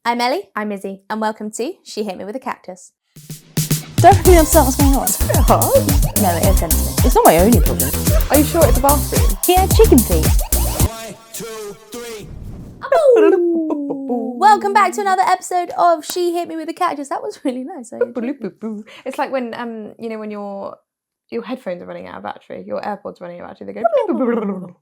I'm Ellie. I'm Izzie. And welcome to She Hit Me With a Cactus. Don't really understand what's going on. It's a bit hard. No, it is sensitive. It's not my only problem. Are you sure it's a bathroom? He had chicken feet. 1, 2, 3. Welcome back to another episode of She Hit Me With a Cactus. That was really nice. It's like when when your headphones are running out of battery, your AirPods running out of battery, they go.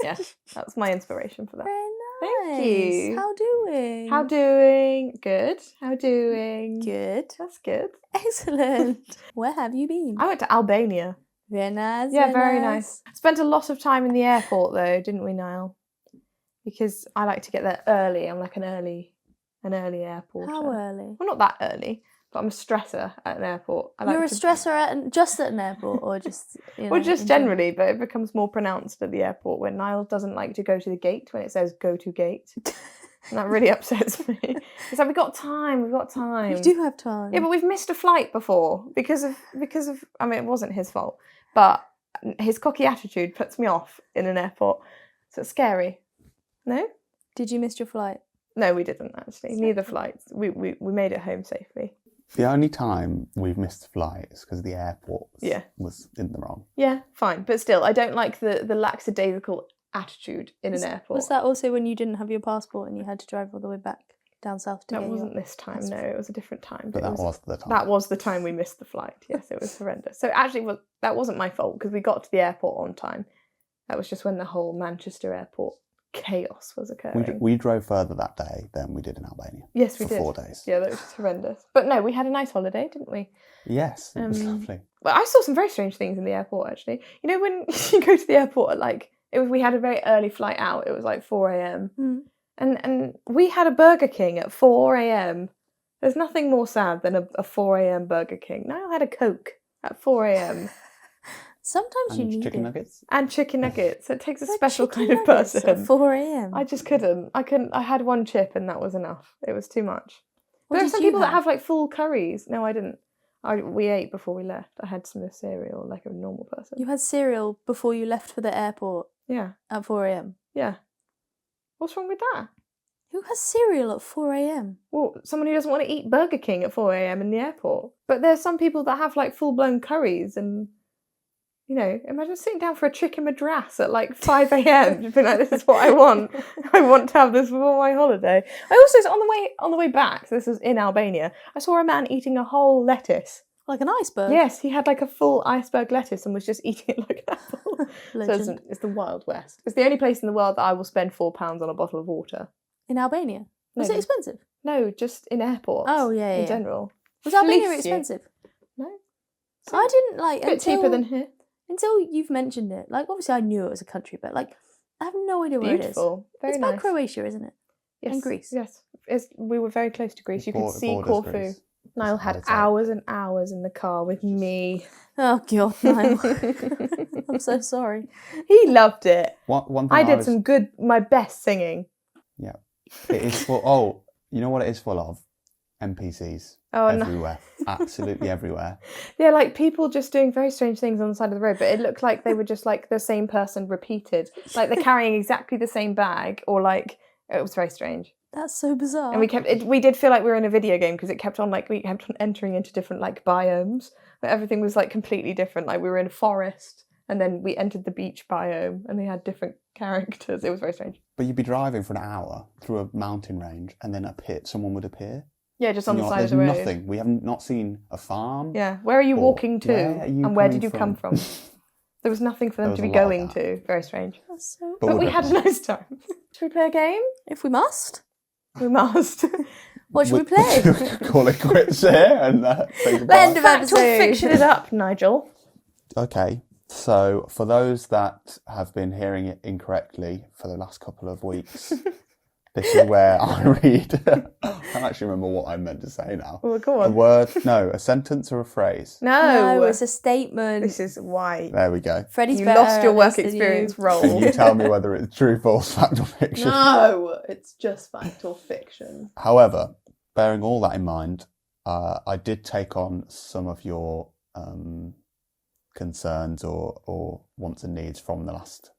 Yeah, that's my inspiration for that. Very nice. Thank you. How doing? How doing? Good. How doing? Good. That's good. Excellent. Where have you been? I went to Albania. Very nice. Yeah, very nice. Spent a lot of time in the airport though, didn't we, Niall? Because I like to get there early. I'm like an early airporter. How early? Well, not that early, but I'm a stresser at an airport. You're a stressor just at an airport, or just well, just generally, but it becomes more pronounced at the airport when Niall doesn't like to go to the gate when it says "go to gate," and that really upsets me. It's like we've got time. You do have time. Yeah, but we've missed a flight before because of. I mean, it wasn't his fault, but his cocky attitude puts me off in an airport, so it's scary. No? Did you miss your flight? No, we didn't actually. Neither flights. We made it home safely. The only time we've missed a flight is because the airport was in the wrong. Yeah, fine. But still, I don't like the lackadaisical attitude in an airport. Was that also when you didn't have your passport and you had to drive all the way back down south to That wasn't this time, no. It was a different time. But that was the time. That was the time we missed the flight. Yes, it was horrendous. So actually, that wasn't my fault because we got to the airport on time. That was just when the whole Manchester airport chaos was occurring. We drove further that day than we did in Albania. Yes, we for did. 4 days. Yeah, that was just horrendous. But no, we had a nice holiday, didn't we? Yes, it was lovely. Well, I saw some very strange things in the airport, actually. You know, when you go to the airport at we had a very early flight out. It was like 4 a.m. Mm. And we had a Burger King at 4 a.m. There's nothing more sad than a 4 a.m. Burger King. Niall had a Coke at 4 a.m. Sometimes you And need chicken it. nuggets. And chicken nuggets. It takes a Like special chicken kind of nuggets person. At 4 a.m. I just couldn't. I had one chip and that was enough. It was too much. What There are did some you people that have like full curries. No, I didn't. We ate before we left. I had some cereal like a normal person. You had cereal before you left for the airport Yeah. at 4 a.m. Yeah. What's wrong with that? Who has cereal at 4 a.m? Well, someone who doesn't want to eat Burger King at 4 a.m. in the airport. But there's some people that have like full-blown curries and, you know, imagine sitting down for a chicken madras at like 5 a.m. Just being like, this is what I want. I want to have this for my holiday. I also, on the way back, so this was in Albania, I saw a man eating a whole lettuce. Like an iceberg? Yes, he had like a full iceberg lettuce and was just eating it like an apple. So Legend. it's the Wild West. It's the only place in the world that I will spend £4 on a bottle of water. In Albania? Was No. it expensive? No, just in airports. Oh, yeah. In general. Was Albania Fleece you. expensive? No. I didn't like A bit cheaper than here. until you've mentioned it. Like, obviously I knew it was a country, but like, I have no idea where Beautiful. it is. Very It's nice. by Croatia, isn't it? Yes. And Greece. Yes. We were very close to Greece. You could see Borders Corfu. Greece. Niall That's had how it's like. hours and hours in the car with me. Oh, God, no. I'm so sorry. He loved it. One thing I did my best singing. Yeah. It is full. Oh, you know what it is full of? NPCs. Oh, no. Everywhere. Absolutely everywhere. Yeah, like people just doing very strange things on the side of the road, but it looked like they were just like the same person repeated. Like they're carrying exactly the same bag, or like it was very strange. That's so bizarre. And we did feel like we were in a video game because it kept on we kept on entering into different like biomes, but everything was like completely different. Like we were in a forest, and then we entered the beach biome, and they had different characters. It was very strange. But you'd be driving for an hour through a mountain range and then a pit, someone would appear. Yeah, just on And the you're side like, of the road. There's nothing. We haven't not seen a farm. Yeah, where are you Or walking to, where are you and where coming did you come from? There was nothing for them There to was be a lot of going that. to. Very strange. That's so... But we we're had a different. nice time. Should we play a game? If we must. We must. What should we play? Call it quits here and say goodbye. End of Fact or episode. fiction it up, Nigel. Okay, so for those that have been hearing it incorrectly for the last couple of weeks, this is where I read. I can't actually remember what I meant to say now. Well, go A on. word, no, a sentence or a phrase. No, it's a statement. This is why There we go. Freddie's you better lost your at work this than experience you. role. You tell me whether it's true, false, fact or fiction. No, it's just fact or fiction. However, bearing all that in mind, I did take on some of your concerns or wants and needs from the last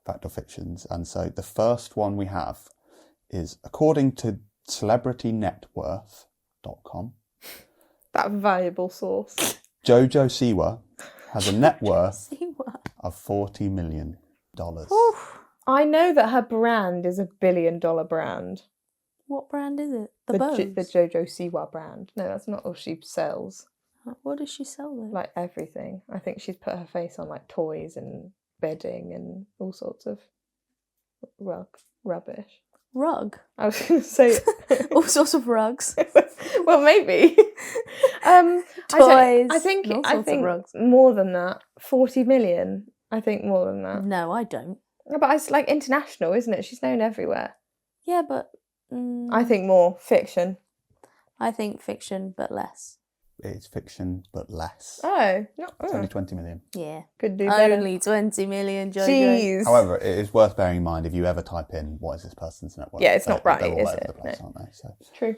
fact or fictions. And so the first one we have is, according to celebritynetworth.com. That valuable source. Jojo Siwa has a net worth See what? of $40 million. I know that her brand is $1 billion brand. What brand is it? The The bows. Jojo Siwa brand. No, that's not all she sells. What does she sell though? Like everything. I think she's put her face on like toys and bedding and all sorts of rubbish. Rug. I was going to say All sorts of rugs. well, maybe. Toys. I think and all sorts of rugs. more than that. 40 million. I think more than that. No, I don't. No, but it's like international, isn't it? She's known everywhere. Yeah, but I think more fiction. I think fiction, but less. It's fiction, but less. Oh, It's only 20 million. Yeah. could do better. Only 20 million, Jojo. Jeez. However, it is worth bearing in mind if you ever type in what is this person's net worth. Yeah, it's not right, they're all is over it? the place, No. aren't they? So, True.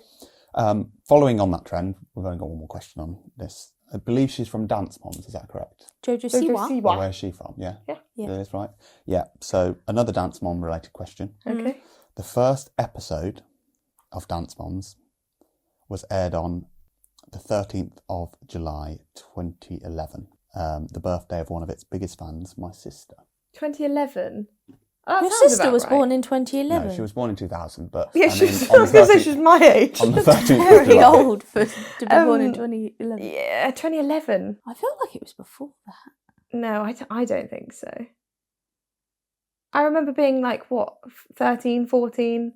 following on that trend, we've only got one more question on this. I believe she's from Dance Moms, is that correct? Jojo Jojo Siwa. Siwa. Or where's she from? Yeah. Yeah. Yeah. It is right. Yeah. So another Dance Mom related question. Okay. The first episode of Dance Moms was aired on the 13th of July 2011. The birthday of one of its biggest fans, my sister. 2011. Oh, Your that sounds sister about was right. born in 2011. No, she was born in 2000, but Yeah, I she mean, was, on I was going to say she was my age. on the 13th of very July. old to be born in 2011. Yeah, 2011. I feel like it was before that. No, I don't think so. I remember being like, what, 13, 14,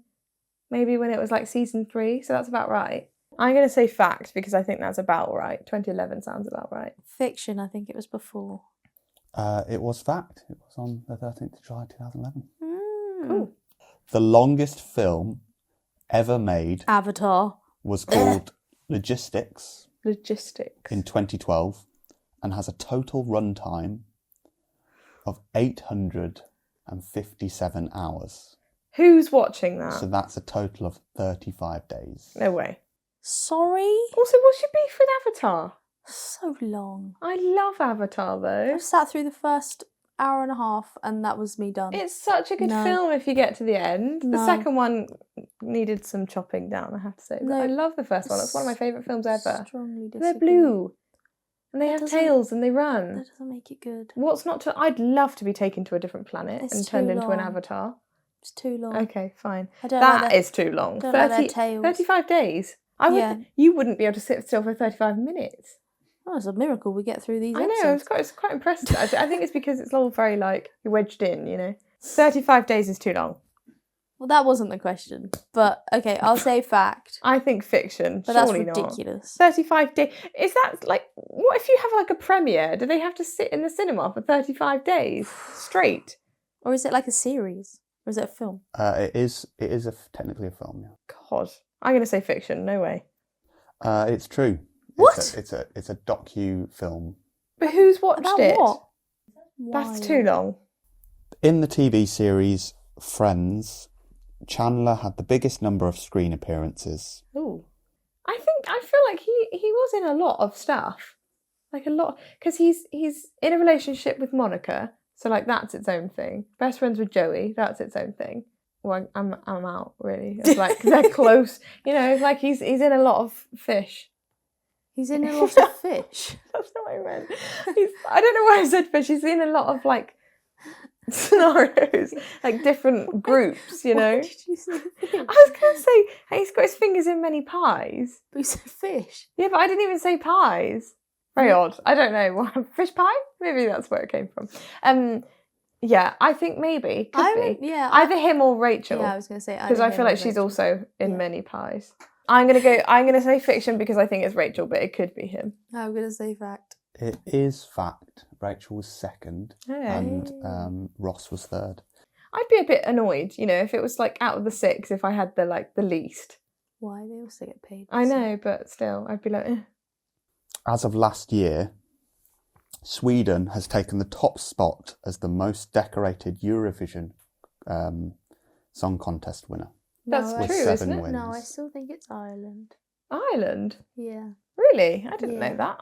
maybe when it was like season 3, so that's about right. I'm going to say fact because I think that's about right. 2011 sounds about right. Fiction, I think it was before. It was fact. It was on the 13th of July 2011. Cool. The longest film ever made Avatar. was called Logistics Logistics. in 2012 and has a total runtime of 857 hours. Who's watching that? So that's a total of 35 days. No way. Sorry? Also, what's your beef with Avatar? So long. I love Avatar though. I sat through the first hour and a half and that was me done. It's such a good No. film if you get to the end. The No. second one needed some chopping down, I have to say. But No. I love the first one. It's one of my favourite films ever. Strongly They're disagree. blue. And they That have doesn't- tails and they run. That doesn't make it good. What's not to... I'd love to be taken to a different planet It's and too turned into an long. avatar. It's too long. Okay, fine. I don't like That that. is too long. Don't like their tails. 35 days. I would. Yeah. You wouldn't be able to sit still for 35 minutes. Oh, it's a miracle we get through these I know, episodes. it's quite impressive. I think it's because it's all very, like, you're wedged in, you know. 35 days is too long. Well, that wasn't the question. But, okay, I'll say fact. I think fiction, But that's surely not. ridiculous. 35 days. Is that, like, what if you have, like, a premiere? Do they have to sit in the cinema for 35 days straight? Or is it like a series? Or is it a film? It is technically a film, yeah. God. I'm going to say fiction, no way. It's true. What? It's a docu film. But who's watched About it? what? That's Why? too long. In the TV series Friends, Chandler had the biggest number of screen appearances. Ooh. I feel like he was in a lot of stuff. Like a lot, because he's in a relationship with Monica, so like that's its own thing. Best friends with Joey, that's its own thing. Well, I'm out really. It's like they're close, you know. Like he's in a lot of fish. He's in a lot of fish. That's not what I meant. I don't know why I said fish. He's in a lot of like scenarios, like different groups, you know. Why did you say fish? I was going to say he's got his fingers in many pies. But you said fish. Yeah, but I didn't even say pies. Very odd. I don't know. Fish pie? Maybe that's where it came from. Yeah, I think maybe. Could be. Yeah. Either him or Rachel. Yeah, I was going to say Because I feel like she's also in many pies. I'm gonna say fiction because I think it's Rachel, but it could be him. I'm going to say fact. It is fact. Rachel was second Hey. and Ross was third. I'd be a bit annoyed, you know, if it was like out of the 6, if I had the least. Why? They also get paid. I know, but still, I'd be like, eh. As of last year, Sweden has taken the top spot as the most decorated Eurovision Song Contest winner. That's I- true, with 7 isn't it? wins. No, I still think it's Ireland. Ireland? Yeah. Really? I didn't Yeah. know that.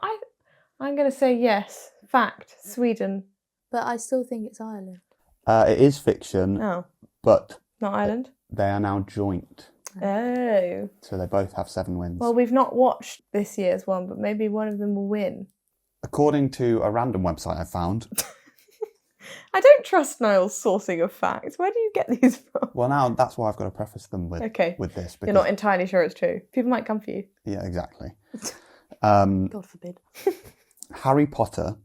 I'm going to say yes. Fact. Sweden. But I still think it's Ireland. It is fiction, Oh, but not Ireland? they are now joint Oh. So they both have 7 wins. Well, we've not watched this year's one, but maybe one of them will win. According to a random website I found, I don't trust Niall's sourcing of facts. Where do you get these from? well, now that's why I've got to preface them with Okay. with this. Because, You're not entirely sure it's true. People might come for you. yeah, exactly. God forbid. Harry Potter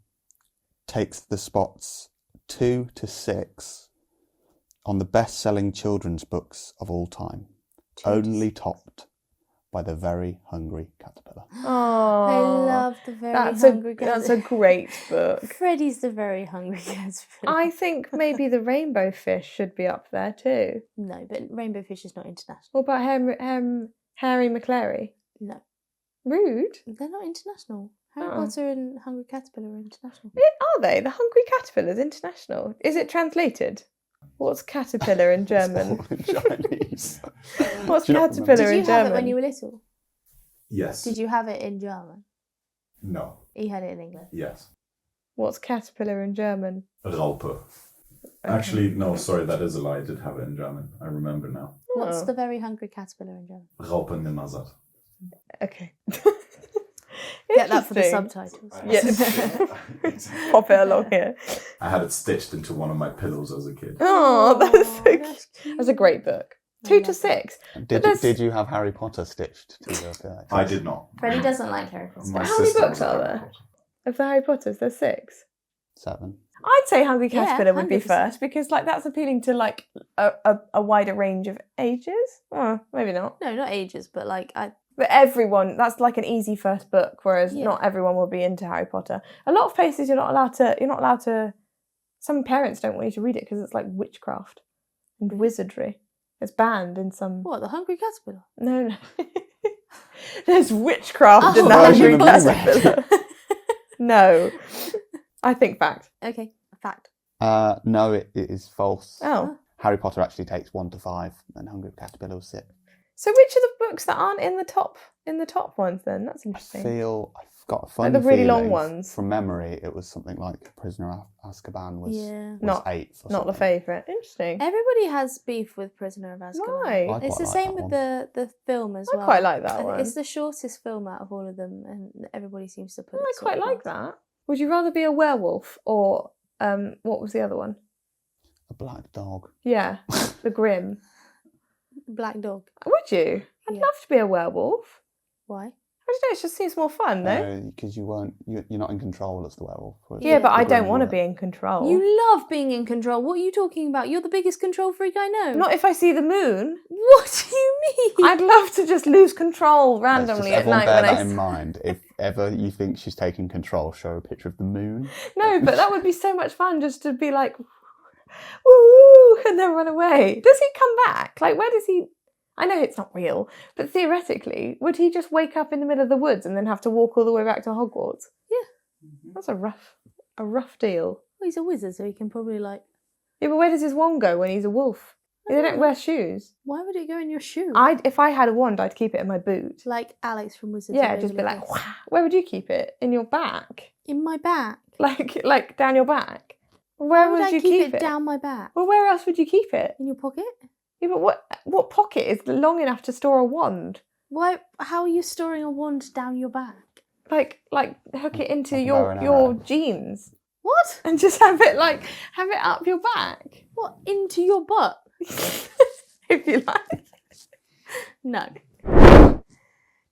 takes the spots 2 to 6 on the best-selling children's books of all time, only topped by The Very Hungry Caterpillar. Oh, I love The Very that's Hungry That's a Caterpillar. great book. Freddie's The Very Hungry Caterpillar. I think maybe The Rainbow Fish should be up there too. No, but Rainbow Fish is not international. What about Harry McClary? No, Rude. they're not international. Harry Oh. Potter and Hungry Caterpillar are international. Are they? The Hungry Caterpillar's international. Is it translated? What's caterpillar in German? It's all in Chinese. What's Do you not caterpillar Did you in have German? it when you were little? Yes. Did you have it in German? No. You had it in English. Yes. What's caterpillar in German? Raupe. Actually, no, sorry, that is a lie. I did have it in German. I remember now. What's Oh. The Very Hungry Caterpillar in German? Raupe nimmer Okay. Get that for the Interesting. subtitles. Yes. Pop it along here. I had it stitched into one of my pillows as a kid. Oh, that's so cute. that's cute. That's a great book. I 2 love to it. 6. Did you have Harry Potter stitched to your pillow? I did not. Freddie doesn't like Harry Potter. My How many sister books was a are Harry there? Potter. Of the Harry Potters, there's 6. 7. I'd say Hungry Yeah, Caterpillar would be 100%. first because that's appealing to a wider range of ages. Oh, maybe not. No, not ages, but But everyone, that's like an easy first book, whereas Yeah. not everyone will be into Harry Potter. A lot of places you're not allowed to, some parents don't want you to read it because it's like witchcraft and wizardry. It's banned in some, what, The Hungry Caterpillar? no. There's witchcraft in Oh. the Hungry Version of me Caterpillar. No. I think fact. Okay, a fact. No, it is false. Oh. Harry Potter actually takes 1 to 5, and Hungry Caterpillar will sit. So which are the books that aren't in the top ones then? That's I interesting. feel I've got a funny the really long feeling ones. From memory, it was something like Prisoner of Azkaban was, Yeah. was Not- 8th. Or Not the something. favourite. Interesting. Everybody has beef with Prisoner of Azkaban. Why? I It's quite the like same that with one. the film as I well. quite like that And one. It's the shortest film out of all of them, and everybody seems to put it. I sort quite of like last. that. Would you rather be a werewolf or what was the other one? A black dog. Yeah, the Grim. Black Dog. Would you? I'd Yeah. love to be a werewolf. Why? I don't know. It just seems more fun, no? Because you're not in control as the werewolf. whereas Yeah, but the I Grim don't want to were. be in control. You love being in control. What are you talking about? You're the biggest control freak I know. Not if I see the moon. What do you mean? I'd love to just lose control Let's just randomly at everyone night bear when that I. in mind. If ever you think she's taking control, show her a picture of the moon. No, but that would be so much fun just to be like, woo, and then run away. Does he come back? Like, where does he? I know it's not real, but theoretically, would he just wake up in the middle of the woods and then have to walk all the way back to Hogwarts? Yeah. That's a rough deal. Well, he's a wizard, so he can probably Yeah, but where does his wand go when he's a wolf? They don't wear shoes. Why would it go in your shoe? If I had a wand, I'd keep it in my boot. Like Alex from Wizards. Yeah, of just be Waverly like, Place. wah. Where would you keep it? In your back? In my back. Like down your back? Where Why would would I you keep it down my back? Well, where else would you keep it? In your pocket? Yeah, but what pocket is long enough to store a wand? Why? How are you storing a wand down your back? Like hook it into Like bow and your arrow. jeans What? and just have it up your back. What? Into your butt? If you like. No.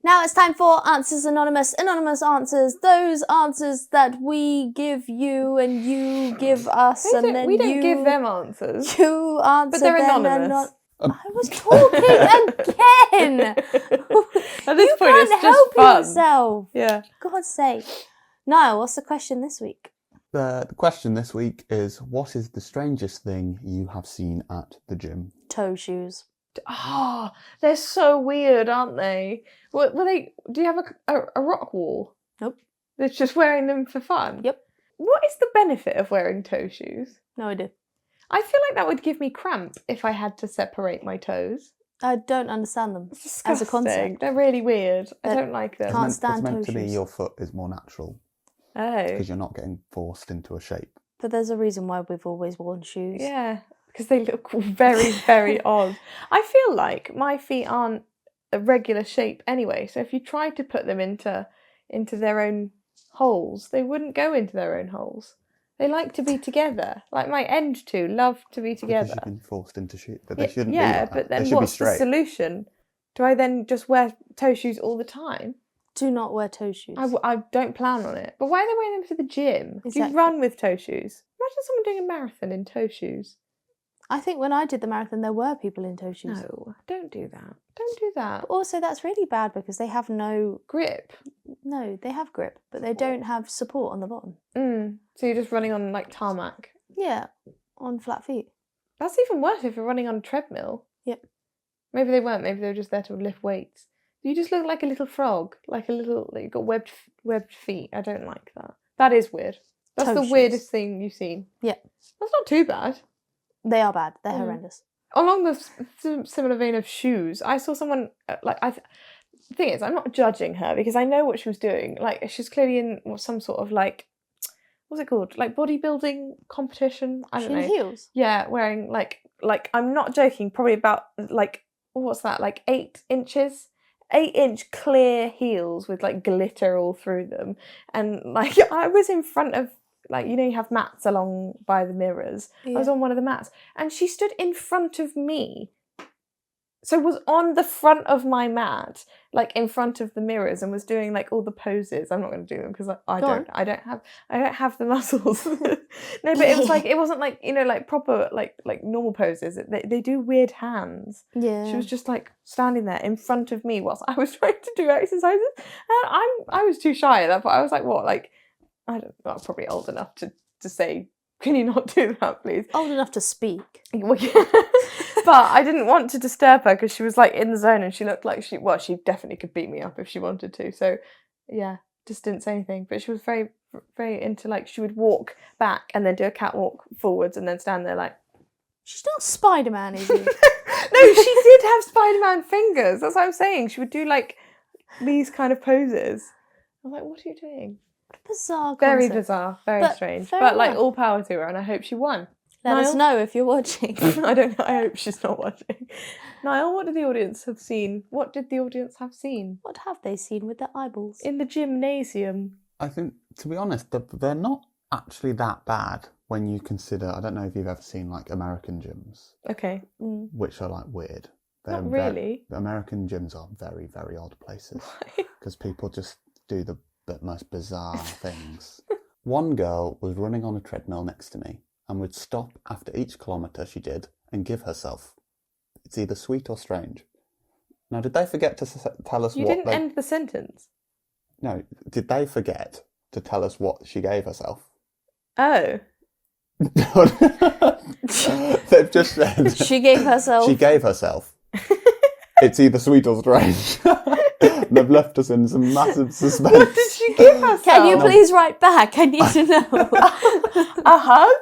Now it's time for Answers Anonymous. Anonymous answers, those answers that we give you and you give us, We and don't, then we don't you give them answers. you answer But they're them anonymous. I was talking again. At this You point, can't it's just help fun. yourself. Yeah. God's sake. Niall, what's the question this week? The question this week is, what is the strangest thing you have seen at the gym? Toe shoes. Oh, they're so weird, aren't they? Were they? Do you have a rock wall? Nope. That's just wearing them for fun. Yep. What is the benefit of wearing toe shoes? No idea. I feel like that would give me cramp if I had to separate my toes. I don't understand them It's as a disgusting. concept. They're really weird. I They're- don't like them. Can't It's stand meant toe to be shoes. your foot is more natural Oh. because you're not getting forced into a shape. But there's a reason why we've always worn shoes. Yeah. because they look very, very odd. I feel like my feet aren't a regular shape anyway, so if you tried to put them into their own holes, they wouldn't go into their own holes. They like to be together. Like my end two love to be Because together. you've been forced into shoes, but they shouldn't be Yeah, like that. but then they should what's be straight. the solution? Do I then just wear toe shoes all the time? Do not wear toe shoes. I don't plan on it. But why are they wearing them to the gym? Do Exactly. you run with toe shoes? Imagine someone doing a marathon in toe shoes. I think when I did the marathon, there were people in toe shoes. No, don't do that. Don't do that. But also, that's really bad because they have Grip. no, they have grip, but they don't have support on the bottom. So you're just running on like tarmac. Yeah, on flat feet. That's even worse if you're running on a treadmill. Yep. Maybe they weren't. Maybe they were just there to lift weights. You just look like a little frog, like you've got webbed feet. I don't like that. That is weird. That's Toe the shoes. weirdest thing you've seen. Yeah, That's not too bad. they are bad. They're horrendous. Along the similar vein of shoes, I saw someone the thing is, I'm not judging her because I know what she was doing. Like she's clearly in some sort of like, what's it called? Like bodybuilding competition. I don't In know. heels. Yeah, wearing like I'm not joking. Probably about like what's that? Like 8 inches. 8-inch clear heels with like glitter all through them, and like I was in front of like you have mats along by the mirrors. Yeah. I was on one of the mats, and she stood in front of me. So was on the front of my mat, like in front of the mirrors, and was doing like all the poses. I'm not going to do them because I don't have the muscles. No, but it was like it wasn't like like proper like normal poses. They do weird hands. Yeah. She was just like standing there in front of me whilst I was trying to do exercises. And I was too shy at that point. I was like, what? Like I'm probably old enough to say, can you not do that, please? Old enough to speak. But I didn't want to disturb her because she was like in the zone and she looked like she definitely could beat me up if she wanted to. So yeah, just didn't say anything. But she was very, very into like she would walk back and then do a catwalk forwards and then stand there like. She's not Spider-Man, is she? No, she did have Spider-Man fingers. That's what I'm saying. She would do like these kind of poses. I'm like, what are you doing? Bizarre. Very concept. bizarre, very But strange. fair But like enough. all power to her, and I hope she won. Let us Niall? know if you're watching. I don't know. I hope she's not watching. Niall, what did the audience have seen? What did the audience have seen What have they seen with their eyeballs? in the gymnasium? I think, to be honest, they're not actually that bad when you consider. I don't know if you've ever seen like American gyms, Okay, which are like weird. not really. American gyms are very, very odd places because people just do the most bizarre things. One girl was running on a treadmill next to me and would stop after each kilometre she did and give herself. It's either sweet or strange. Now, did they forget to tell us You what didn't they... end the sentence. No, did they forget to tell us what she gave herself? Oh, They've just said... She gave herself. She gave herself. It's either sweet or strange. They've left us in some massive suspense. what did she give herself? Can you please write back? I need to know. a hug?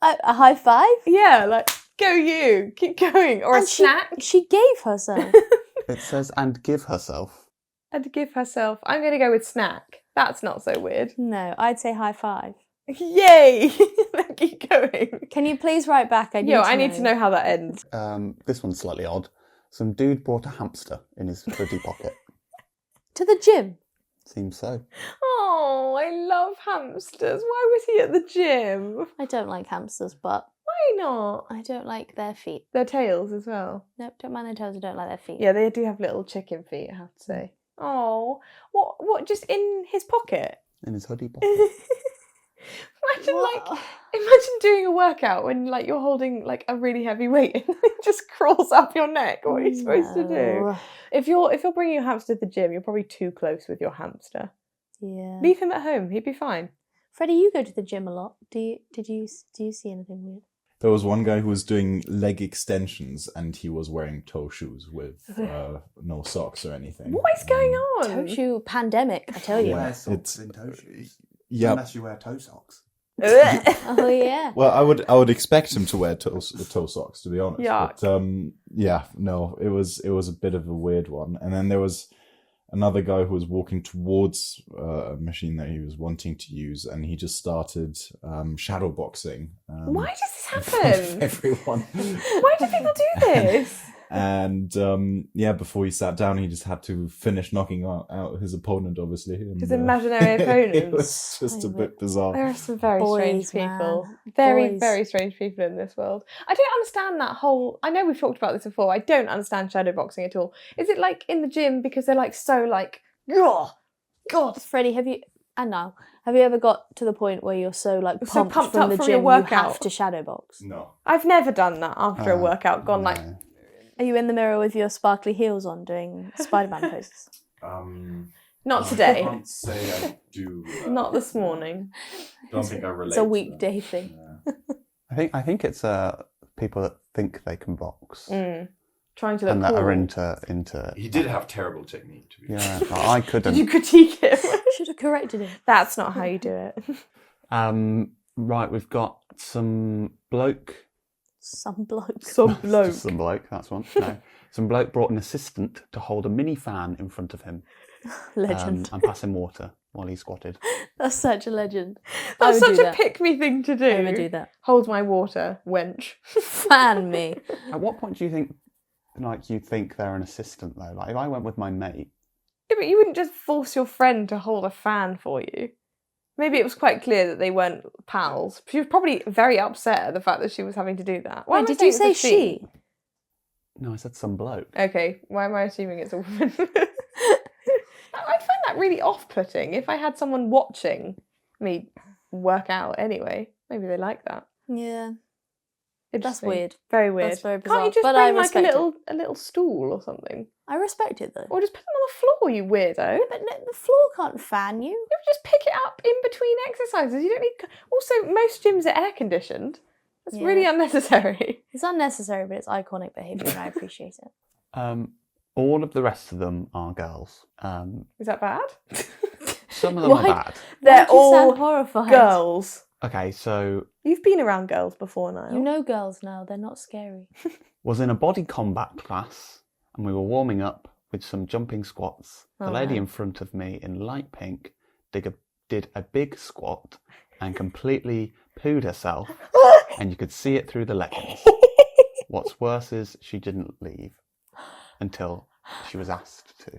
A high five? Yeah, like go you, keep going, or And a snack. She gave herself. It says, and give herself. And give herself. I'm going to go with snack. That's not so weird. No, I'd say high five. Yay! Keep going. Can you please write back? I need to know how that ends. This one's slightly odd. Some dude brought a hamster in his hoodie pocket. To the gym. Seems so. Oh, I love hamsters. Why was he at the gym? I don't like hamsters, but Why not? I don't like their feet. Their tails as well. Nope, don't mind their toes. I don't like their feet. Yeah, they do have little chicken feet, I have to say. Oh, what? Just in his pocket? In his hoodie pocket. Imagine doing a workout when like you're holding like a really heavy weight and it just crawls up your neck. What are you supposed to do? No. If you're bringing your hamster to the gym, you're probably too close with your hamster. Yeah. Leave him at home; he'd be fine. Freddie, you go to the gym a lot. Do you see anything weird? There was one guy who was doing leg extensions and he was wearing toe shoes with no socks or anything. What is going on? Toe shoe pandemic, I tell you. Yeah. Wear socks it's- in toe shoes. Yeah. Unless you wear toe socks. Oh yeah. Well, I would expect him to wear toe socks, to be honest. Yuck. But, yeah, no, it was a bit of a weird one. And then there was another guy who was walking towards a machine that he was wanting to use, and he just started shadow boxing. Why does this in front of happen? everyone. Why do people do this? And before he sat down, he just had to finish knocking out his opponent, obviously. And, His imaginary it opponents. was just a bit bizarre. There are some very Boys, strange people. man. Very, Boys. very strange people in this world. I don't understand that whole... I know we've talked about this before. I don't understand shadowboxing at all. Is it like in the gym because they're like so like... God. Freddie, have you ever got to the point where you're so like So pumped, pumped from up the from gym your you workout? have to shadow box? No. I've never done that after a workout. Gone like... No. Are you in the mirror with your sparkly heels on doing Spider-Man poses? Not today. I can't say I do. Not this morning. Don't think I relate. It's a to weekday thing. that. I think it's people that think they can box Trying to look and that cool. are into. He did have terrible technique, to be fair. Yeah, I couldn't. Did you critique him? Should have corrected him. That's not how you do it. Right, we've got some bloke. Some bloke. Some bloke. Just some bloke, that's one. No. Some bloke brought an assistant to hold a mini fan in front of him Legend. and pass him water while he squatted. That's such a legend. I That's would such do a that. pick-me thing to do. I would do that. Hold my water, wench. Fan me. At what point do you think, you think they're an assistant though? Like if I went with my mate, Yeah, but you wouldn't just force your friend to hold a fan for you. Maybe it was quite clear that they weren't pals. She was probably very upset at the fact that she was having to do that. Why Wait, am I did saying you say it's a she? no, I said some bloke. Okay, why am I assuming it's a woman? I'd find that really off-putting if I had someone watching me work out anyway. Maybe they like that. Yeah. That's Interesting. weird. Very weird. That's very Can't bizarre. you just But bring I like respect a little stool or something? I respect it though. Or just put them on the floor, you weirdo. But the floor can't fan you. You just pick it up in between exercises. You don't need... Also, most gyms are air-conditioned. That's Yeah. really unnecessary. It's unnecessary, but it's iconic behaviour and I appreciate it. All of the rest of them are girls. Is that bad? Some of them Why? are bad. They're Why'd you all sound horrified? girls. Okay, so You've been around girls before, Niall. You know girls now, they're not scary. was in a body combat class and we were warming up with some jumping squats. The lady in front of me in light pink did a big squat and completely pooed herself and you could see it through the leggings. What's worse is she didn't leave until she was asked to.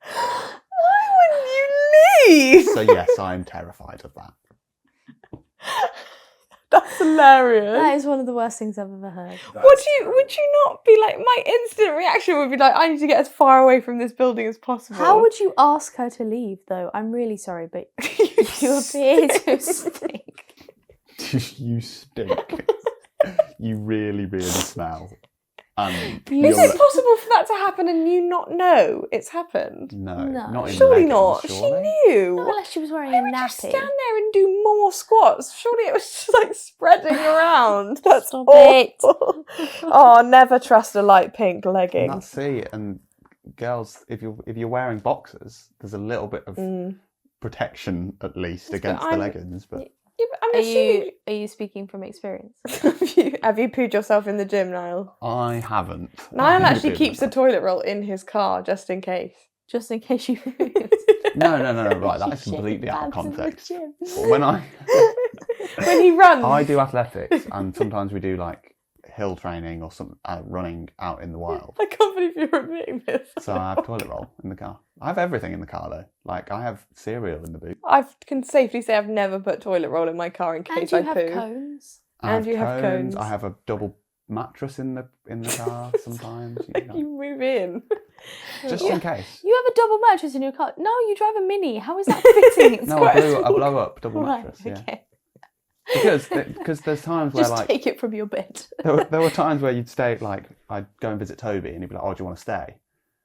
Why wouldn't you leave? So yes, I'm terrified of that. That's hilarious. That is one of the worst things I've ever heard. Would you not be like, my instant reaction would be like, I need to get as far away from this building as possible. How would you ask her to leave though? I'm really sorry, but you appear to stink. You stink. You really, really smell. Is it possible for that to happen and you not know it's happened? No, No. not in Surely leggings, not. surely. She knew. Not unless she was wearing Why a would you nappy. stand there and do more squats? Surely it was just like spreading around. That's Stop awful. Oh, never trust a light pink legging. That's it. And girls, if you're wearing boxers, there's a little bit of protection at least against the I'm- leggings. But Yeah, but I'm assuming... Are you speaking from experience? Have you pooed yourself in the gym, Niall? I haven't. Niall I actually did keeps the that. toilet roll in his car just in case. Just in case you No, right. That is completely out of context. When When he runs. I do athletics, and sometimes we do like hill training or some running out in the wild. I can't believe you're admitting this. So I have toilet roll in the car. I have everything in the car though. Like I have cereal in the boot. I can safely say I've never put toilet roll in my car in case And you I have poo. cones. I And you have cones. I have a double mattress in the car sometimes. You move in. Just in case. You have a double mattress in your car. No, you drive a Mini. How is that fitting? It's No, quite a a small blow up double Right, mattress. Yeah. okay. Because there's times where Just like take it from your bed. there were times where you'd stay, like I'd go and visit Toby and he'd be like, oh, do you want to stay?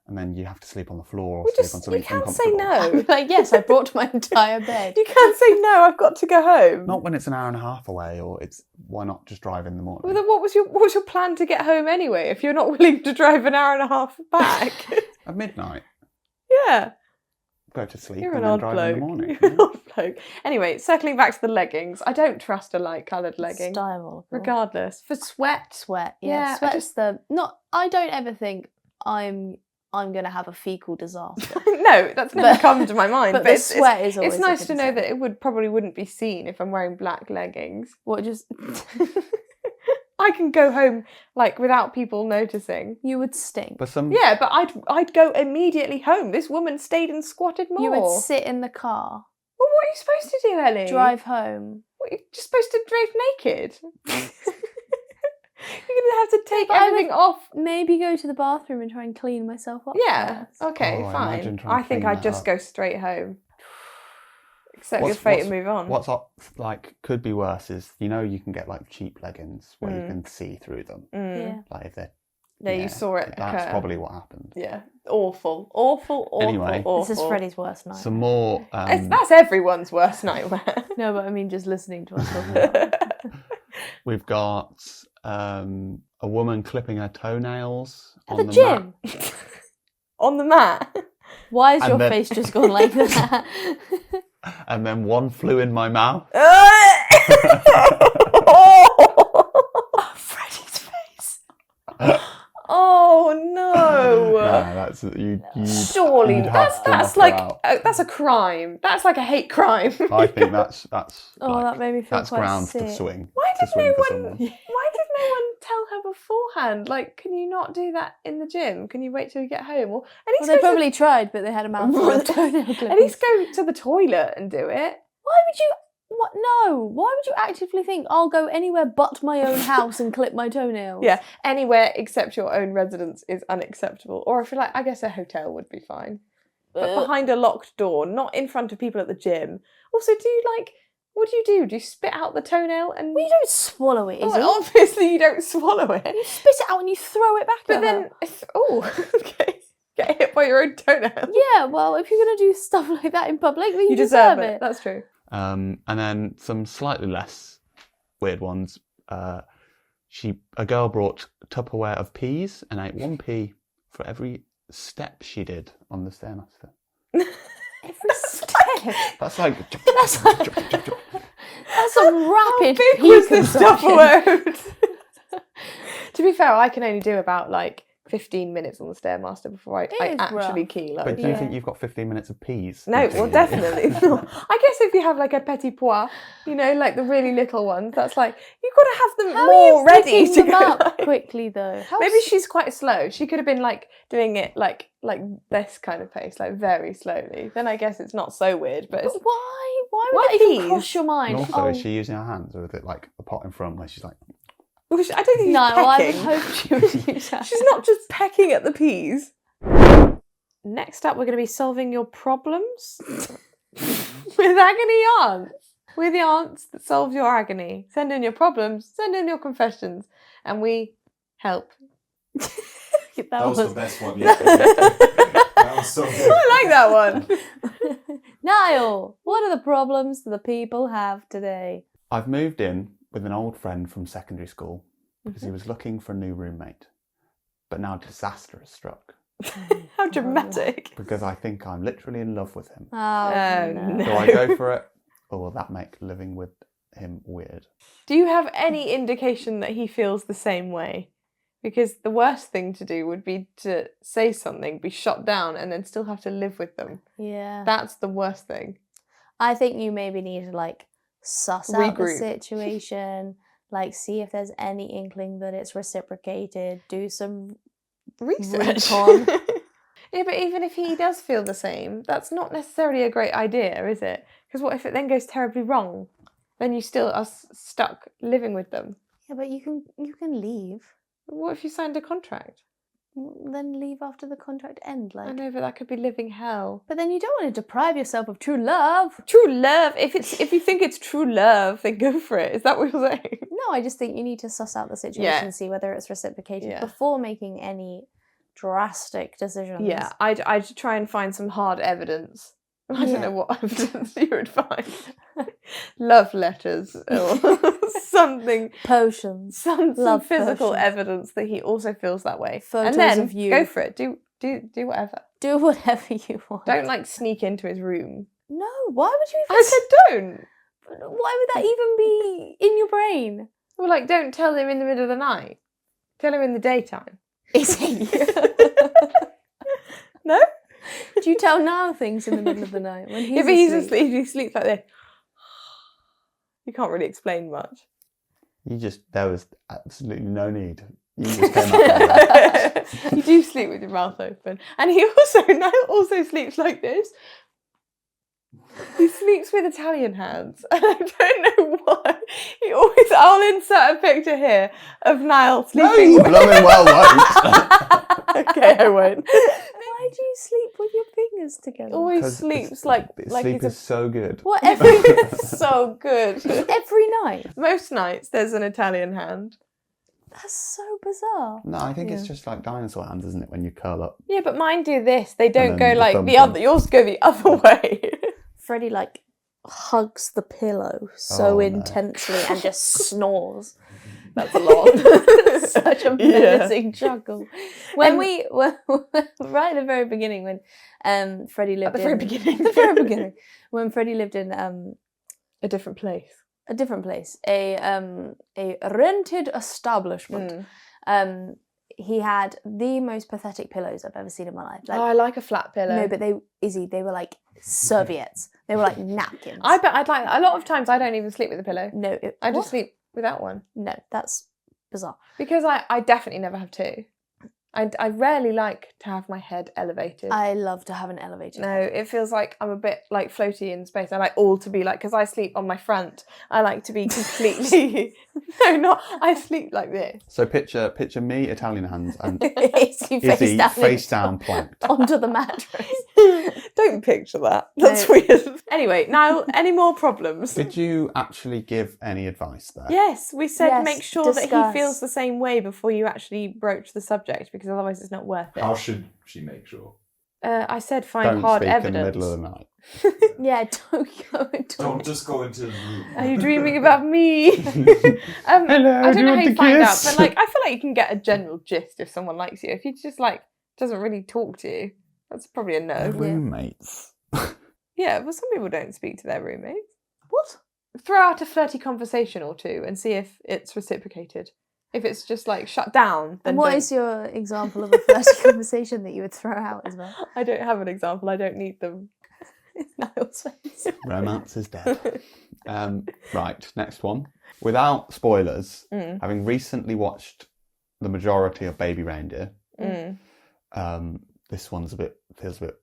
And then you have to sleep on the floor or sleep on You something can't say uncomfortable. no. Like, yes, I brought my entire bed. You can't say no, I've got to go home. Not when it's an hour and a half away, or it's why not just drive in the morning? Well, then what was your plan to get home anyway if you're not willing to drive an hour and a half back? At midnight, Yeah. go to sleep You're and an then odd drive bloke. in the morning. You're an odd bloke. Anyway, circling back to the leggings, I don't trust a light coloured legging. Diabolical. Regardless. For sweat. Sweat, Yeah, yeah. I Sweat's just- I don't ever think I'm I'm going to have a fecal disaster. No, that's never come to my mind. But the sweat is always It's a nice to know concern. that it probably wouldn't be seen if I'm wearing black leggings. What, just... I can go home like without people noticing. You would stink. But some Yeah, but I'd go immediately home. This woman stayed and squatted more. You would sit in the car, Well, what are you supposed to do, Ellie? drive home. What, you're just supposed to drive naked? You're gonna have to take but I everything would- off. Maybe go to the bathroom and try and clean myself up. Yeah. first. Okay, Oh, I fine. imagine trying to I think clean I'd that just up. go straight home. Accept What's- your fate what's- and move on. What's up, like could be worse is you can get like cheap leggings where you Mm. can see through them. Yeah. Like if they're Yeah, you saw it That's occur. probably what happened. Yeah. Awful. Anyway. awful. This is Freddie's worst night. Some more. That's everyone's worst nightmare. No, but I mean just listening to us talk about it. We've got a woman clipping her toenails At on the mat. gym. On the mat. Why has And your then- face just gone like that? And then one flew in my mouth. Freddie's face. Oh no! Yeah, that's you. Surely you'd have to that's knock her like out. that's a crime. That's like a hate crime. I think that's. Oh, like, that made me feel that's quite grounds to sick. swing. Why to did swing no for one? someone. Why did no one tell her beforehand? Like, can you not do that in the gym? Can you wait till you get home? Or at Well, least they go probably tried, but they had a mouthful of toenail clippings. at least go to the toilet and do it. Why would you? What? No. Why would you actively think I'll go anywhere but my own house and clip my toenails? Yeah, anywhere except your own residence is unacceptable. Or if you're like, I guess a hotel would be fine. But behind a locked door, not in front of people at the gym. Also, what do? Do you spit out the toenail and... Well, you don't swallow it, is it? Well, obviously you don't swallow it. You spit it out and you throw it back But at then, her. okay. Get hit by your own toenail. Yeah, well, if you're going to do stuff like that in public, then you deserve it. That's true. And then some slightly less weird ones. A girl brought Tupperware of peas and ate one pea for every step she did on the Stairmaster. Every step. That's like. That's a rapid How big pea was this consumption. Tupperware? To be fair, I can only do about 15 minutes on the Stairmaster before I is actually rough. keel over. But do you Yeah. think you've got 15 minutes of peas? No, well, definitely not. I guess if you have a petit pois, like the really little ones, that's you've got to have them How more are you ready picking to them go. up quickly, though? How Maybe she's quite slow. She could have been doing it like this kind of pace, very slowly. Then I guess it's not so weird. But it's, Why? Why would Why that even peas? cross your mind? And also, Oh, is she using her hands or is it like a pot in front where she's like. I don't think she's no, I would pecking. hope she would use that. She's not just pecking at the peas. Next up, we're going to be solving your problems with Agony Aunts. We're the aunts that solve your agony. Send in your problems, send in your confessions, and we help. That was the best one yet. That was so good. I like that one. Niall, what are the problems that the people have today? I've moved in with an old friend from secondary school because he was looking for a new roommate. But now disaster has struck How dramatic. because I think I'm literally in love with him. Oh, no. Do I go for it or will that make living with him weird? Do you have any indication that he feels the same way? Because the worst thing to do would be to say something, be shot down, and then still have to live with them. Yeah. That's the worst thing. I think you maybe need to suss out the Regroup. situation, see if there's any inkling that it's reciprocated, do some Research. recon. Yeah, but even if he does feel the same, that's not necessarily a great idea, is it? Because what if it then goes terribly wrong? Then you still are stuck living with them. Yeah, but you can leave. What if you signed a contract? Then leave after the contract end, I know, but that could be living hell. But then you don't want to deprive yourself of true love. True love. If you think it's true love, then go for it. Is that what you're saying? No, I just think you need to suss out the situation Yeah. and see whether it's reciprocated Yeah. before making any drastic decisions. Yeah, I'd try and find some hard evidence. I don't know what evidence you would find. Love letters or something. Potions. Some Love physical potions. evidence that he also feels that way. Photos and then of you. go for it. Do whatever. Do whatever you want. Don't sneak into his room. No, why would you even... I said don't. Why would that even be in your brain? Well, don't tell him in the middle of the night. Tell him in the daytime. Is he? you tell Niall things in the middle of the night when he's Yeah, but he's asleep? asleep. He sleeps like this. You can't really explain much. There was absolutely no need. You just came up with that. You do sleep with your mouth open. And Niall also sleeps like this. He sleeps with Italian hands. And I don't know why. I'll insert a picture here of Niall No, sleeping. you blooming well won't. Okay, I won't. Why do you sleep with your fingers together? Always 'Cause sleeps like sleep he's is so good. What, every so good. every night? Most nights there's an Italian hand. That's so bizarre. No, I think it's just like dinosaur hands, isn't it? When you curl up. Yeah, but mine do this. They don't then go the like thumb the comes. other. Yours go the other way. Freddie like hugs the pillow so Oh, no. intensely and just snores. That's a lot. Such a menacing chuckle. When we were right at the very beginning, when Freddie lived At the very in beginning. the very beginning, when Freddie lived in A different place. a different place, a rented establishment. He had the most pathetic pillows I've ever seen in my life. Like, I like a flat pillow. no, but they were like serviettes. They were like napkins. I bet I'd like. A lot of times I don't even sleep with a pillow. no, I what? just sleep without one No, that's bizarre. because I definitely never have two. I rarely like to have my head elevated. I love to have an elevator. No, it feels like I'm a bit like floaty in space. I like all to be like, because I sleep on my front. I like to be completely. I sleep like this. So picture me, Italian hands, and Izzy Izzy face down planked. onto the mattress. Don't picture that. That's No. weird. Anyway, now any more problems? Did you actually give any advice there? Yes, we said Yes, make sure that discuss. he feels the same way before you actually broach the subject, because otherwise it's not worth it. How should she make sure? I said find Don't hard speak evidence. in the middle of the night. Yeah, don't go into Don't just go into the room. Are you dreaming about me? Hello, I don't do know you how want you to find out, kiss? but like I feel like you can get a general gist if someone likes you. If he just like doesn't really talk to you, that's probably a They're no. roommates. Yeah, well, some people don't speak to their roommates. what? Throw out a flirty conversation or two and see if it's reciprocated. If it's just like shut down, then And what don't. is your example of a flirty conversation that you would throw out as well? I don't have an example. I don't need them. Niall's face. Romance is dead. Right, next one. Without spoilers, having recently watched the majority of Baby Reindeer, this one's feels a bit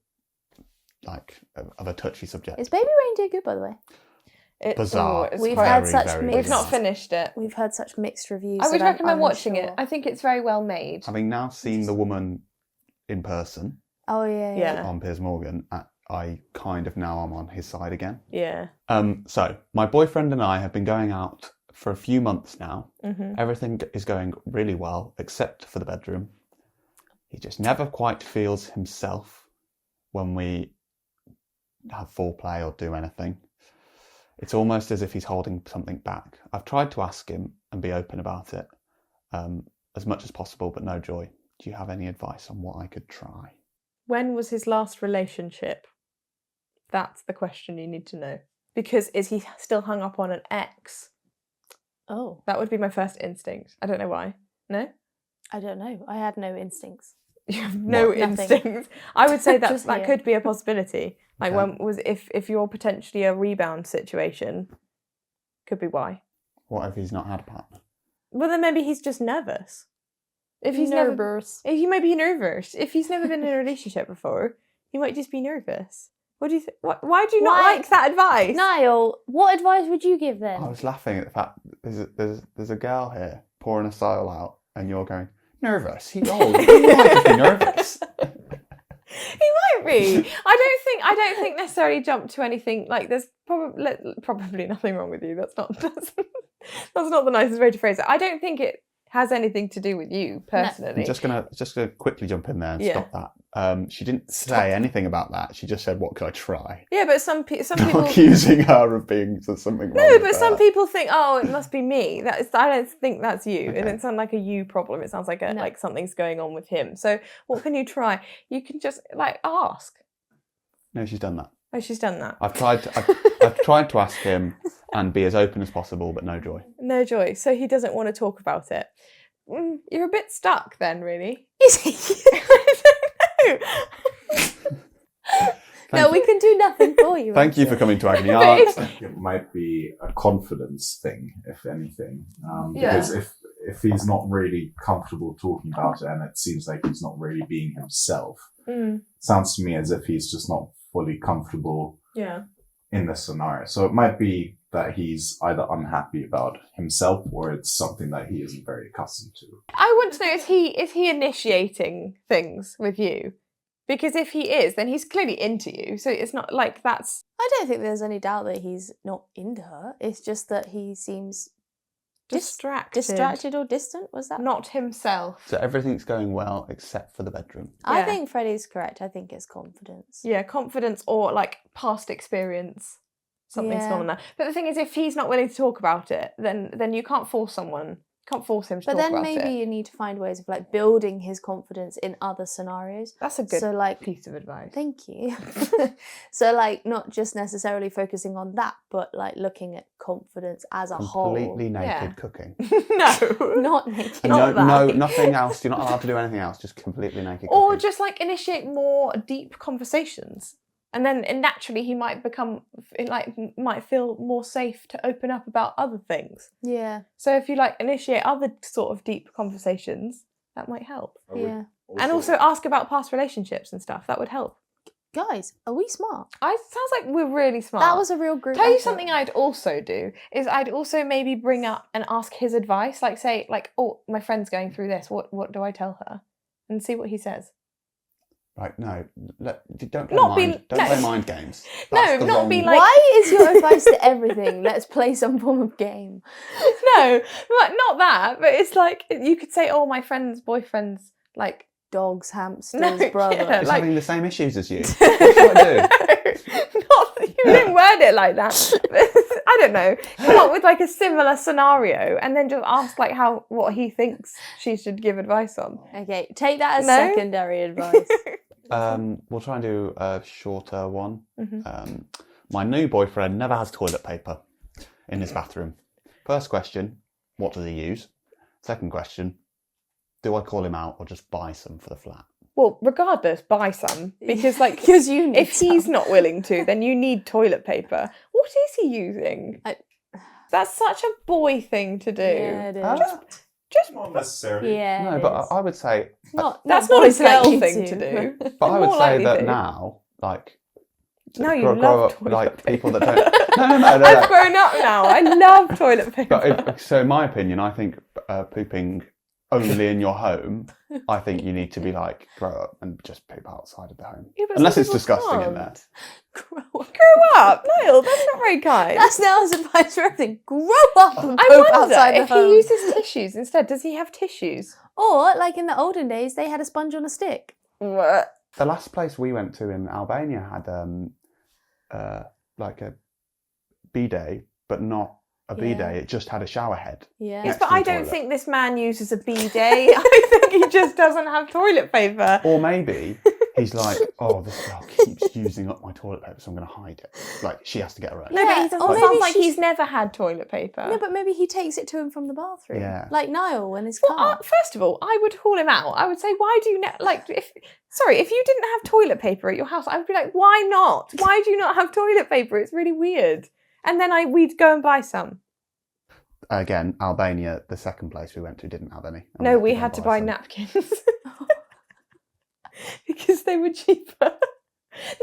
like of a touchy subject. Is Baby Reindeer good, by the way? Bizarre. It's We've quite- had very, such very mixed. We've not finished it. We've heard such mixed reviews. I would that I'm recommend watching it. unsure. I think it's very well made. Having now seen the woman in person Oh yeah. Yeah. on Piers Morgan, I kind of now am on his side again. Yeah. So my boyfriend and I have been going out for a few months now. Mm-hmm. Everything is going really well, except for the bedroom. He just never quite feels himself when we have foreplay or do anything. It's almost as if he's holding something back. I've tried to ask him and be open about it as much as possible, but no joy. Do you have any advice on what I could try? When was his last relationship? That's the question you need to know. Because is he still hung up on an ex? Oh, That would be my first instinct. I don't know why. No? I don't know. I had no instincts. You have no What? Nothing. instinct. I would say that Just that here. could be a possibility. Like Okay. when was if you're potentially a rebound situation, could be why. What if he's not had a partner? Well, then maybe he's just nervous. If he's nervous. If he might be nervous. If he's never been in a relationship before, he might just be nervous. What do you think? Why do you not Why- like that advice? Niall, what advice would you give then? I was laughing at the fact there's a girl here pouring a soil out, and you're going nervous. He might just be nervous. He might be. I don't think necessarily jump to anything like there's probably nothing wrong with you. That's not the nicest way to phrase it. I don't think it has anything to do with you personally. I'm just gonna quickly jump in there and Yeah. stop that. She didn't say anything about that. She just said, "What could I try?" Yeah, but some people. Not accusing her of being something wrong. No, with but some her. people think, oh, it must be me. I don't think that's you. It Okay. doesn't sound like a you problem. It sounds like No. like something's going on with him. So what can you try? You can just like ask. No, she's done that. Oh, she's done that. I've tried to ask him and be as open as possible, but no joy. No joy. So he doesn't want to talk about it. You're a bit stuck then, really. Is he? I don't know. No, we can do nothing for you. Thank you for coming to Agony Aunts. It might be a confidence thing, if anything, Yeah. because if he's not really comfortable talking about it, and it seems like he's not really being himself, sounds to me as if he's just not fully comfortable in this scenario. So it might be that he's either unhappy about himself or it's something that he isn't very accustomed to. I want to know, is he initiating things with you? Because if he is, then he's clearly into you. So it's not like that's... I don't think there's any doubt that he's not into her. It's just that he seems distracted or distant. Was that? Not himself. So everything's going well except for the bedroom. I Yeah. think Freddie's correct. I think it's confidence. Yeah, confidence or like past experience. Something's Yeah. gone on there. But the thing is, if he's not willing to talk about it, then you can't force someone. You can't force him to But talk then about maybe it. you need to find ways of like building his confidence in other scenarios. That's a good So like, piece of advice. thank you. So like, not just necessarily focusing on that, but like looking at confidence as a whole. Completely naked Yeah. cooking. No. Not naked. Not that. No, nothing else. You're not allowed to do anything else. Just completely naked Or cooking. just like initiate more deep conversations. And then naturally he might might feel more safe to open up about other things. Yeah. So if you like initiate other sort of deep conversations, that might help. Yeah. And also ask about past relationships and stuff. That would help. Guys, are we smart? Sounds like we're really smart. That was a real group. Tell you effort. something I'd also do is I'd also maybe bring up and ask his advice. Like say like, oh, my friend's going through this. What do I tell her? And see what he says. Right, no, don't Not play be- mind. Don't no. play mind games. No, That's the not wrong- be like- Why is your advice to everything? Let's play some form of game. No, like, not that. But it's like you could say, oh, my friend's boyfriend's like Dogs, hamsters, No, brother. yeah. He's like- having the same issues as you. What should I do? Not, you didn't word it like that. I don't know. Come up with like a similar scenario and then just ask like what he thinks she should give advice on. Okay, take that as No? secondary advice. We'll try and do a shorter one. Mm-hmm. My new boyfriend never has toilet paper in his bathroom. First question, what does he use? Second question, do I call him out or just buy some for the flat? Well, regardless, buy some because like Because you need if he's some. not willing to, then you need toilet paper. What is he using? That's such a boy thing to do. Yeah, it is. Just Not necessarily. Yeah. No, it but is. I would say, that's not a boys like girl you thing to. to do. but I would More say likely that to. now, like, Now you grow love up, toilet like paper. people that don't. No. I've grown up now. I love toilet paper. But so, in my opinion, I think pooping only in your home. I think you need to be like grow up and just poop outside of the home, Yeah, but unless some it's people disgusting in there. can't. Grow up. Grow up, Niall. That's not very kind. That's Nell's advice for everything. Grow up and I poop wonder outside the if home. he uses tissues instead. Does he have tissues? Or, like in the olden days, they had a sponge on a stick. What? The last place we went to in Albania had like a bidet, but not a bidet. It just had a shower head. Yeah. Yes, Next but to the I don't toilet. think this man uses a bidet. I think he just doesn't have toilet paper. Or maybe he's like, oh, this girl keeps using up my toilet paper, so I'm going to hide it. Like, she has to get her own. No, but he doesn't. or Sounds maybe like she's- he's never had toilet paper. No, but maybe he takes it to him from the bathroom. Yeah. Like Niall in his Well, car. first of all, I would call him out. I would say, why do you if you didn't have toilet paper at your house, I would be like, why not? Why do you not have toilet paper? It's really weird. And then we'd go and buy some. Again, Albania, the second place we went to, didn't have any. And No, we go had to and buy some. napkins because they were cheaper.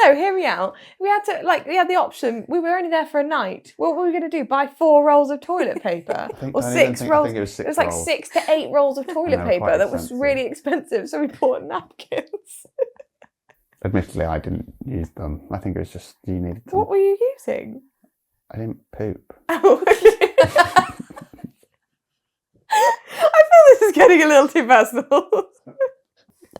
No, hear me out. We had the option. We were only there for a night. What were we going to do? Buy 4 rolls of toilet paper think- or I don't even 6 think- I rolls? think it was 6 like rolls. 6 to 8 rolls of toilet they were paper. quite That was expensive. really expensive. So we bought napkins. Admittedly, I didn't use them. I think it was just you needed them. What were you using? I didn't poop. Oh, I feel this is getting a little too personal.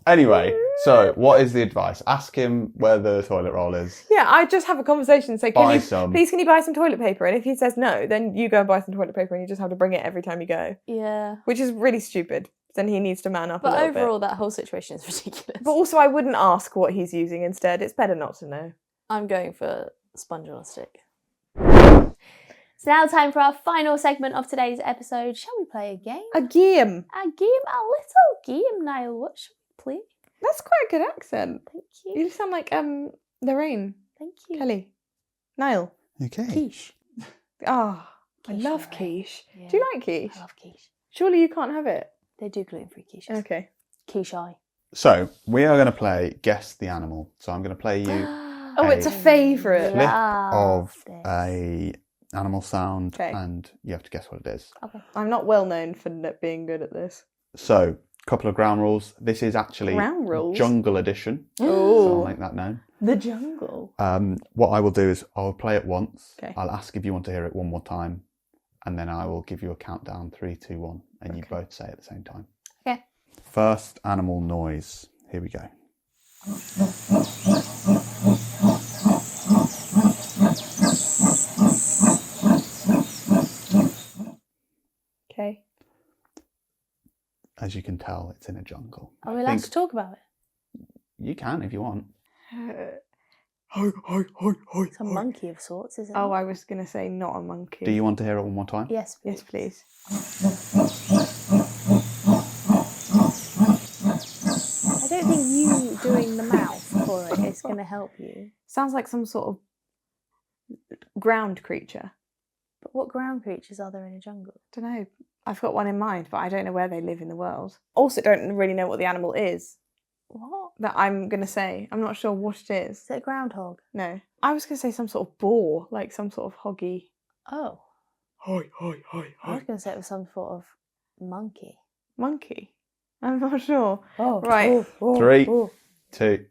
Anyway, so what is the advice? Ask him where the toilet roll is. Yeah, I just have a conversation and say, Buy some. Please can you buy some toilet paper? And if he says no, then you go and buy some toilet paper and you just have to bring it every time you go. Yeah. Which is really stupid. Then he needs to man up a But little overall, bit. that whole situation is ridiculous. But also I wouldn't ask what he's using instead. It's better not to know. I'm going for sponge on a stick. It's now time for our final segment of today's episode. Shall we play a game? A game. A little game, Niall. What shall we play? That's quite a good accent. Thank you. You sound like Lorraine. Thank you. Kelly. Niall. Okay. Quiche. Oh, I Quiche, love Lorraine. quiche. Yeah. Do you like quiche? I love quiche. Surely you can't have it. They do gluten-free quiches. Okay. Quiche eye. So we are going to play Guess the Animal. So I'm going to play you Oh, it's a favourite. clip Love of this. a animal sound, Okay. and you have to guess what it is. Okay. I'm not well known for being good at this. So, couple of ground rules. This is actually Ground rules? Jungle Edition. So I'll Oh, make that known. the jungle. What I will do is I'll play it once. Okay. I'll ask if you want to hear it one more time, and then I will give you a countdown: 3, 2, 1, and you Okay. both say it at the same time. Okay. First animal noise. Here we go. Okay. As you can tell, it's in a jungle. Are we I allowed think to talk about it? you can if you want. It's a monkey of sorts, isn't it? Oh, I was going to say not a monkey. Do you want to hear it one more time? Yes. Yes, please. I don't think you doing the mouth for it is going to help you. Sounds like some sort of ground creature. But what ground creatures are there in a jungle? Don't know. I've got one in mind, but I don't know where they live in the world. Also, don't really know what the animal is What? that I'm going to say. I'm not sure what it is. Is it a groundhog? No. I was going to say some sort of boar, like some sort of hoggy. Oh. I was going to say it was some sort of monkey. Monkey. I'm not sure. Oh. Right. 3, 2,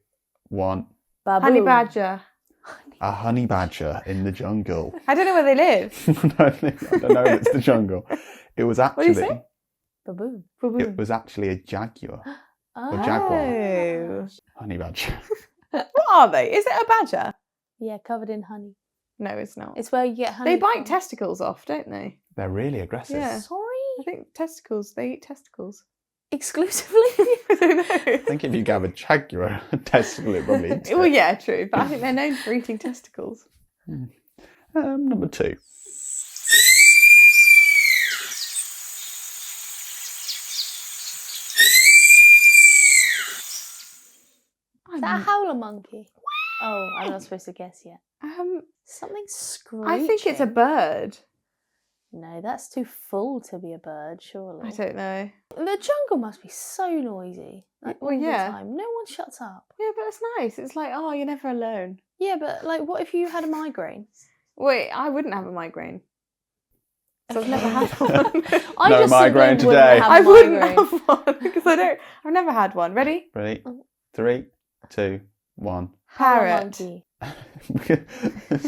1. Baboon. Honey badger. A honey badger in the jungle. I don't know where they live. I don't know if it's the jungle. It was What do you actually. say? Baboon. It was actually a jaguar. Oh. jaguar. Oh. Honey badger. What are they? Is it a badger? Yeah, covered in honey. No, it's not. It's where you get honey. They bite from. testicles off, don't they? They're really aggressive. Yeah. Sorry? I think testicles. They eat testicles. Exclusively? I don't know. I think if you gave a jaguar a testicle, it probably eats Well, it. yeah, true. But I think they're known for eating testicles. Number 2. Is that a howler monkey? Oh, I'm not supposed to guess yet. Something screeching. I think it's a bird. No, that's too full to be a bird, surely. I don't know. The jungle must be so noisy. Like, Well, all yeah. the time. No one shuts up. Yeah, but it's nice. It's like, oh, you're never alone. Yeah, but like, what if you had a migraine? Wait, I wouldn't have a migraine. So I've never had one. I No just migraine simply today. wouldn't have I a wouldn't migraine. have one because I've never had one. Ready? Ready? 3, 2, 1. Howler Parrot. monkey.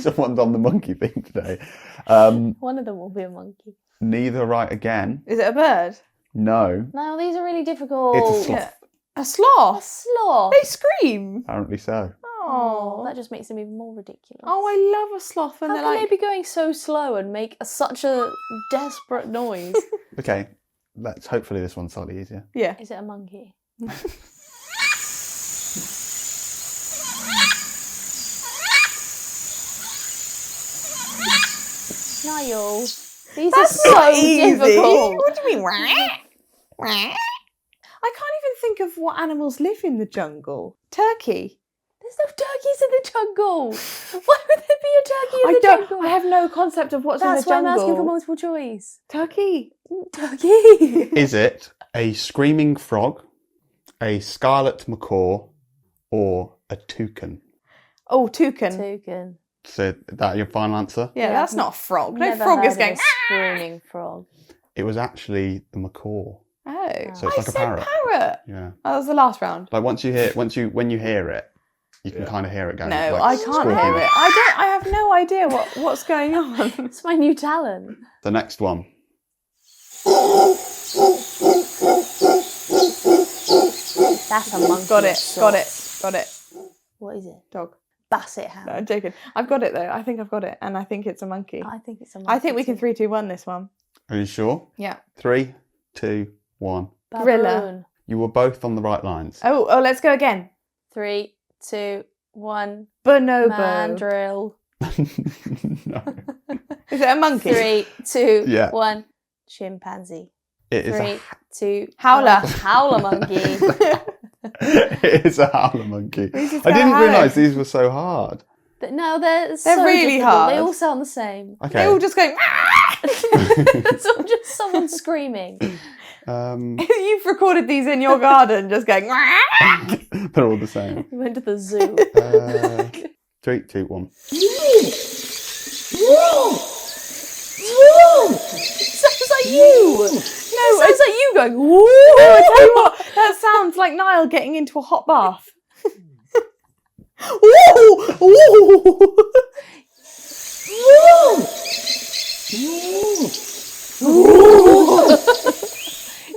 Someone's on the monkey thing today. One of them will be a monkey. Neither right again. Is it a bird? No. No, these are really difficult. It's a sloth. A sloth. Sloth. They scream. Apparently so. Oh, Oh, that just makes them even more ridiculous. Oh, I love a sloth when How they're can like. they be going so slow and make such a desperate noise? Okay. Hopefully this one's slightly easier. Yeah. Is it a monkey? Niall, these That's are so not easy. difficult. What do you mean? I can't even think of what animals live in the jungle. Turkey. There's no turkeys in the jungle. Why would there be a turkey in the jungle? I have no concept of what's That's in the why I'm jungle. asking for multiple choice. Turkey. Turkey. Is it a screaming frog, a scarlet macaw, or a toucan? Oh, toucan. Toucan. So that your final answer? Yeah, Yeah, that's not a frog. No Never frog heard is of going. a screaming frog. It was actually the macaw. Oh, So it's like a said parrot. parrot. Yeah. Oh, that was the last round. Like when you hear it, you can kind of hear it going. No, like, I can't squawking. hear it. I have no idea what's going on. It's my new talent. The next one. That's a monkey. Got of it. sorts. Got it. What is it? Dog. Basset hound. No, I'm joking. I've got it though. I think I've got it, and I think it's a monkey. I think it's a monkey. I think we can too. 3, 2, 1 this one. Are you sure? Yeah. 3, 2, 1. Gorilla. Baboon. You were both on the right lines. Oh, let's go again. 3, 2, 1. Bonobo. Mandrill. No. Is it a monkey? 3, 2, Yeah. 1. Chimpanzee. It is 3, 2, Howler. 1. Howler monkey. It is a howler monkey. We just I go didn't howler. realise these were so hard. No, they're so really difficult. hard. They all sound the same. Okay. They all just go. It's all just someone screaming. You've recorded these in your garden, just going. They're all the same. We went to the zoo. 3, 2, 1. Sounds like you. No, it sounds like you going. Woo! No, I tell you what, that sounds like Niall getting into a hot bath.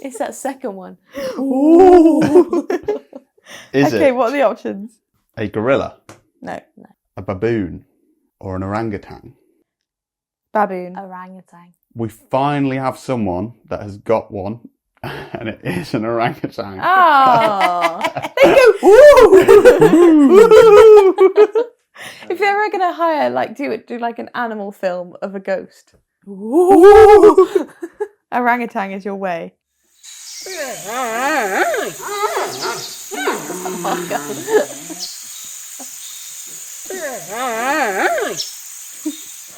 It's that second one. Is Okay, it what are the options? a gorilla, No. a baboon, or an orangutan? Baboon. Orangutan. We finally have someone that has got one, and it is an orangutan. Oh. They go. If you're ever gonna hire, like, do like an animal film of a ghost. Orangutan is your way.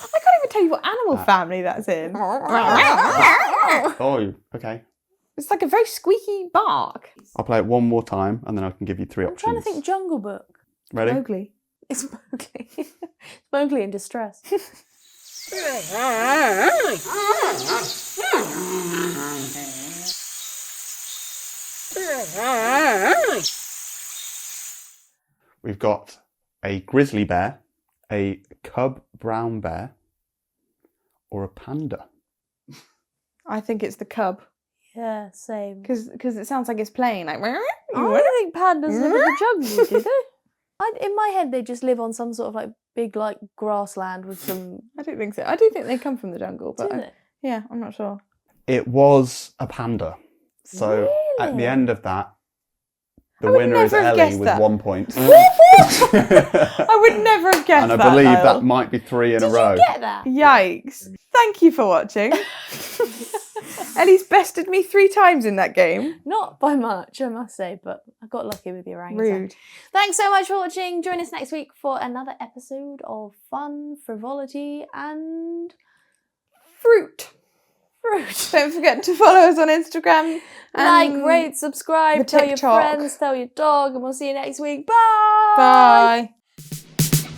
I can't even tell you what animal family that's in. Oh, okay. It's like a very squeaky bark. I'll play it one more time, and then I can give you 3 I'm options. trying to think Jungle Book. Ready? Mowgli. It's Mowgli. It's Mowgli in distress. We've got a grizzly bear, a cub brown bear, or a panda. I think it's the cub. Yeah, same. Because it sounds like it's playing like. I don't think pandas live in the jungle, do they? In my head, they just live on some sort of like big like grassland with some. I don't think so. I do think they come from the jungle, but Do they? yeah, I'm not sure. It was a panda. So at the Really? end of that, the I would winner is never have Ellie guessed with that. 1 point. I would never have guessed And I that. believe Niall. that might be 3 in a Did row. you get that? Yikes. Thank you for watching. Ellie's bested me 3 times in that game. Not by much, I must say, but I got lucky with the orangutan. Rude. Thanks so much for watching. Join us next week for another episode of fun, frivolity, and Fruit. fruit. Don't forget to follow us on Instagram. Like, and rate, subscribe, the tell your TikTok. friends, tell your dog, and we'll see you next week. Bye! Bye.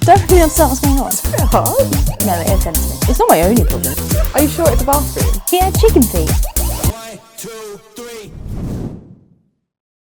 Don't really understand what's going on. It's a bit hard. No, it is anything. It's not my only problem. Are you sure it's a bathroom? Yeah, chicken feet.